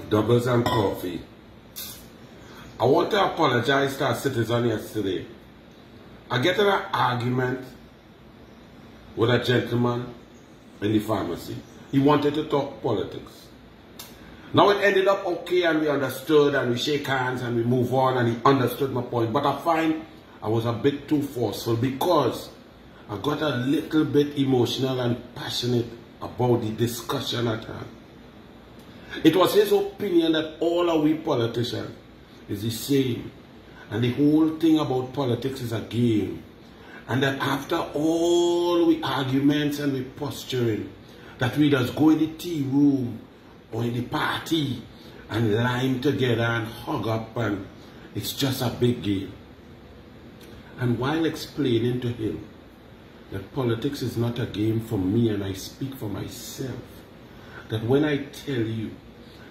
Doubles and coffee. I want to apologize to our citizen yesterday. I get in an argument with a gentleman in the pharmacy. He wanted to talk politics. Now it ended up okay and we understood and we shake hands and we move on and he understood my point. But I find I was a bit too forceful because I got a little bit emotional and passionate about the discussion at hand. It was his opinion that all of we politicians is the same. And the whole thing about politics is a game. And that after all we arguments and we posturing, that we just go in the tea room or in the party and line together and hug up and it's just a big game. And while explaining to him that politics is not a game for me and I speak for myself, that when I tell you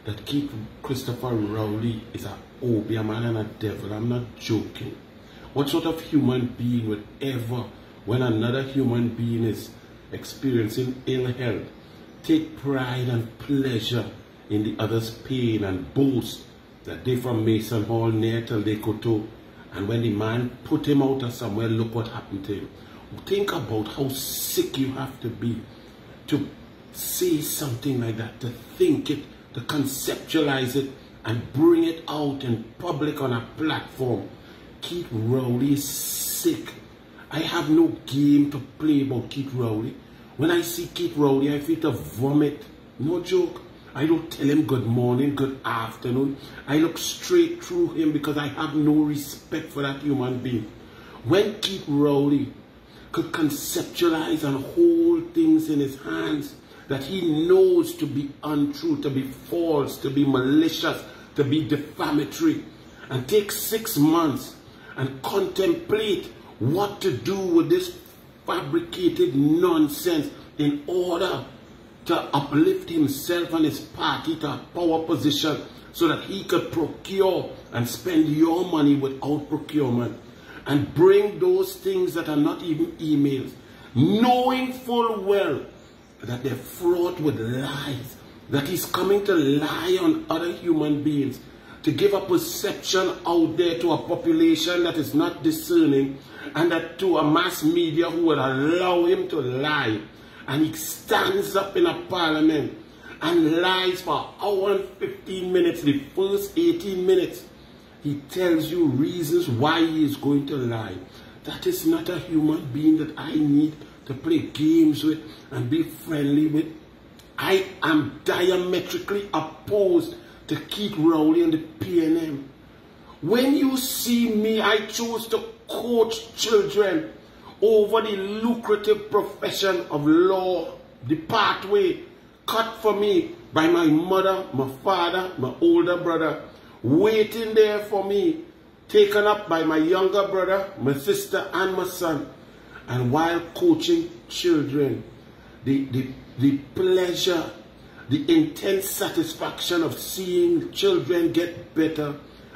that Keith Christopher Rowley is a obia man and a devil, I'm not joking. What sort of human being would ever, when another human being is experiencing ill health, take pride and pleasure in the other's pain and boast that they from Mason Hall near till they go to, and when the man put him out of somewhere, look what happened to him. Think about how sick you have to be to say something like that, to think it, to conceptualize it and bring it out in public on a platform. Keith Rowley is sick. I have no game to play about Keith Rowley. When I see Keith Rowley, I feel to vomit. No joke. I don't tell him good morning, good afternoon. I look straight through him because I have no respect for that human being. When Keith Rowley could conceptualize and hold things in his hands that he knows to be untrue, to be false, to be malicious, to be defamatory, and take 6 months and contemplate what to do with this fabricated nonsense in order to uplift himself and his party to a power position so that he could procure and spend your money without procurement and bring those things that are not even emails, knowing full well that they're fraught with lies, that he's coming to lie on other human beings, to give a perception out there to a population that is not discerning, and that to a mass media who would allow him to lie. And he stands up in a parliament and lies for an hour and 15 minutes, the first 18 minutes. He tells you reasons why he is going to lie. That is not a human being that I need to play games with and be friendly with. I am diametrically opposed to Keith Rowley and the PNM. When you see me, I choose to coach children over the lucrative profession of law, the pathway cut for me by my mother, my father, my older brother, waiting there for me, taken up by my younger brother, my sister, and my son. And while coaching children, the pleasure, the intense satisfaction of seeing children get better,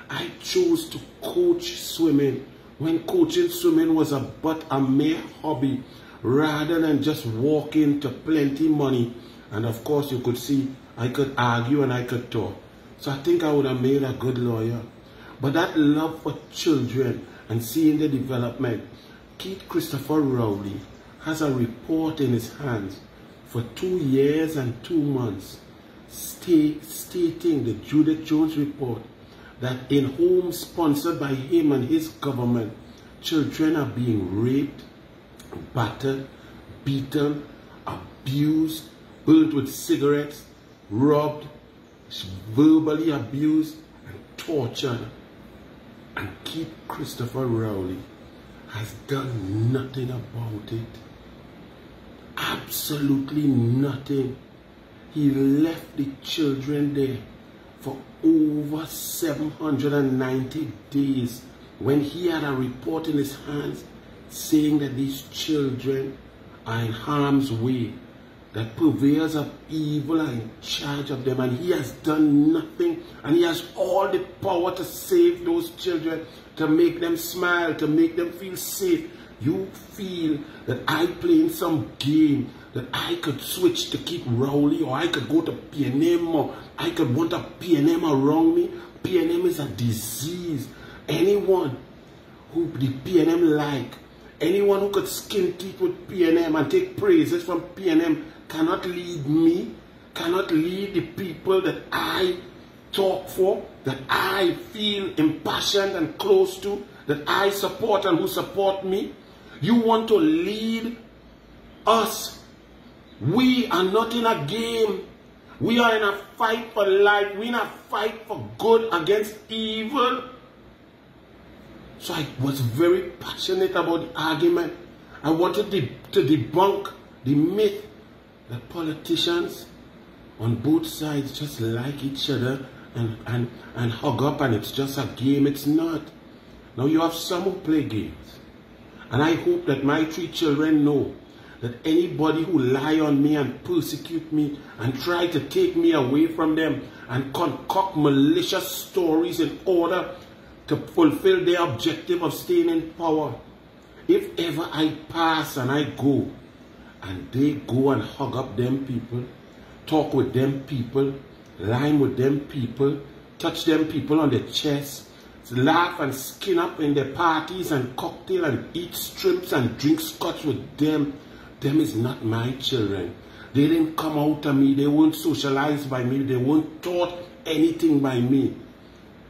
I chose to coach swimming. When coaching swimming was but a mere hobby, rather than just walking to plenty money. And of course you could see, I could argue and I could talk. So I think I would have made a good lawyer. But that love for children and seeing the development, Keith Christopher Rowley has a report in his hands for 2 years and 2 months stating the Judith Jones report that in homes sponsored by him and his government, children are being raped, battered, beaten, abused, burnt with cigarettes, robbed, verbally abused, and tortured. And Keith Christopher Rowley has done nothing about it. Absolutely nothing. He left the children there for over 790 days when he had a report in his hands saying that these children are in harm's way, that purveyors of evil are in charge of them, and he has done nothing, and he has all the power to save those children, to make them smile, to make them feel safe. You feel that I playing some game that I could switch to keep Rowley, or I could go to PNM, or I could want a PNM around me. PNM is a disease. Anyone who the PNM like, anyone who could skin teeth with PNM and take praises from PNM cannot lead me, cannot lead the people that I talk for, that I feel impassioned and close to, that I support and who support me. You want to lead us. We are not in a game. We are in a fight for life. We're in a fight for good against evil. So I was very passionate about the argument. I wanted to debunk the myth that politicians on both sides just like each other and hug up and it's just a game. It's not. Now you have some who play games. And I hope that my 3 children know that anybody who lie on me and persecute me and try to take me away from them and concoct malicious stories in order to fulfill their objective of staying in power, if ever I pass and I go, and they go and hug up them people, talk with them people, line with them people, touch them people on the chest, laugh and skin up in their parties and cocktail and eat shrimps and drink scotch with them, them is not my children. They didn't come out of me. They weren't socialized by me. They weren't taught anything by me.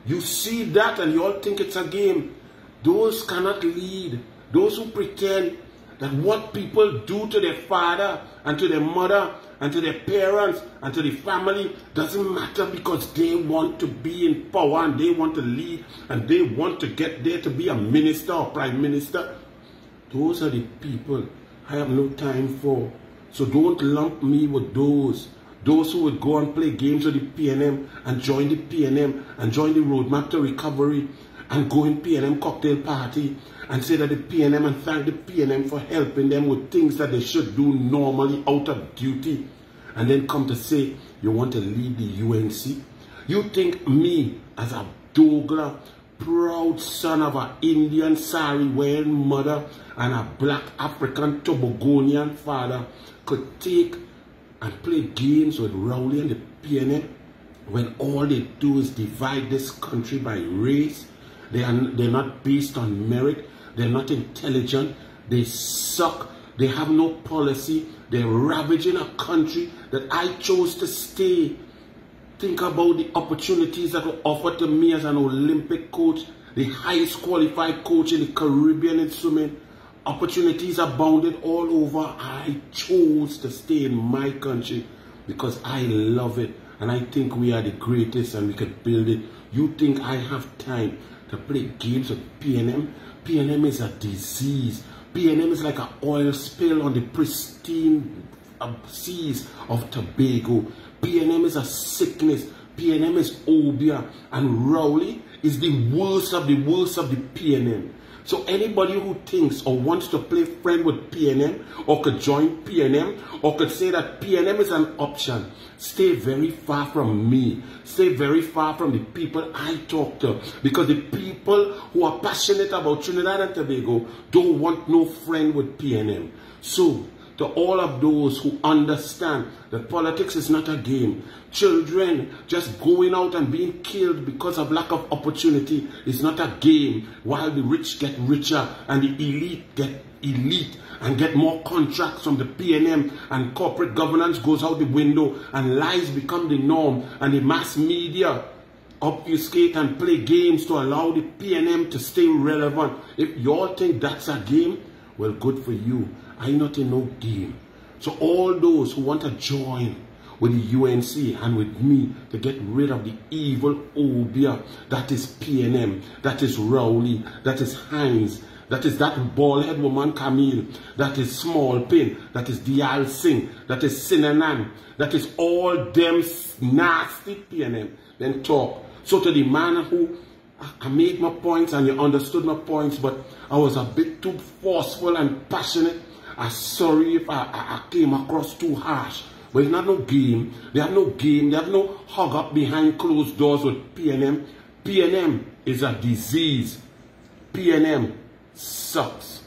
You see that and you all think it's a game. Those cannot lead. Those who pretend that what people do to their father and to their mother and to their parents and to the family doesn't matter because they want to be in power and they want to lead and they want to get there to be a minister or prime minister. Those are the people I have no time for. So don't lump me with those who would go and play games with the PNM and join the PNM and join the roadmap to recovery and go in PNM cocktail party and say that the PNM and thank the PNM for helping them with things that they should do normally out of duty, and then come to say you want to lead the UNC. You think me as a Douglas, proud son of an Indian sari wearing mother and a black African Tobagonian father could take and play games with Rowley and the PNM when all they do is divide this country by race? They're not based on merit. They're not intelligent. They suck. They have no policy. They're ravaging a country that I chose to stay. Think about the opportunities that were offered to me as an Olympic coach, the highest qualified coach in the Caribbean in swimming. Opportunities abounded all over. I chose to stay in my country because I love it and I think we are the greatest and we could build it. You think I have time to play games with PNM? PNM is a disease. PNM is like an oil spill on the pristine seas of Tobago. PNM is a sickness. PNM is obia. And Rowley is the worst of the PNM. So anybody who thinks or wants to play friend with PNM or could join PNM or could say that PNM is an option, stay very far from me. Stay very far from the people I talk to. Because the people who are passionate about Trinidad and Tobago don't want no friend with PNM. So to all of those who understand that politics is not a game, children just going out and being killed because of lack of opportunity is not a game, while the rich get richer and the elite get elite and get more contracts from the PNM and corporate governance goes out the window and lies become the norm and the mass media obfuscate and play games to allow the PNM to stay relevant. If you all think that's a game, well, good for you. I'm not in no game. So all those who want to join with the UNC and with me to get rid of the evil obia that is PNM, that is Rowley, that is Hines, that is that bald-head woman Camille, that is Small Pin, that is Dial Singh, that is Sinanan, that is all them nasty PNM, then talk. So to the man who I made my points and you understood my points, but I was a bit too forceful and passionate. I'm sorry if I came across too harsh. But it's not no game. They have no game. They have no hug up behind closed doors with PNM. PNM is a disease. PNM sucks.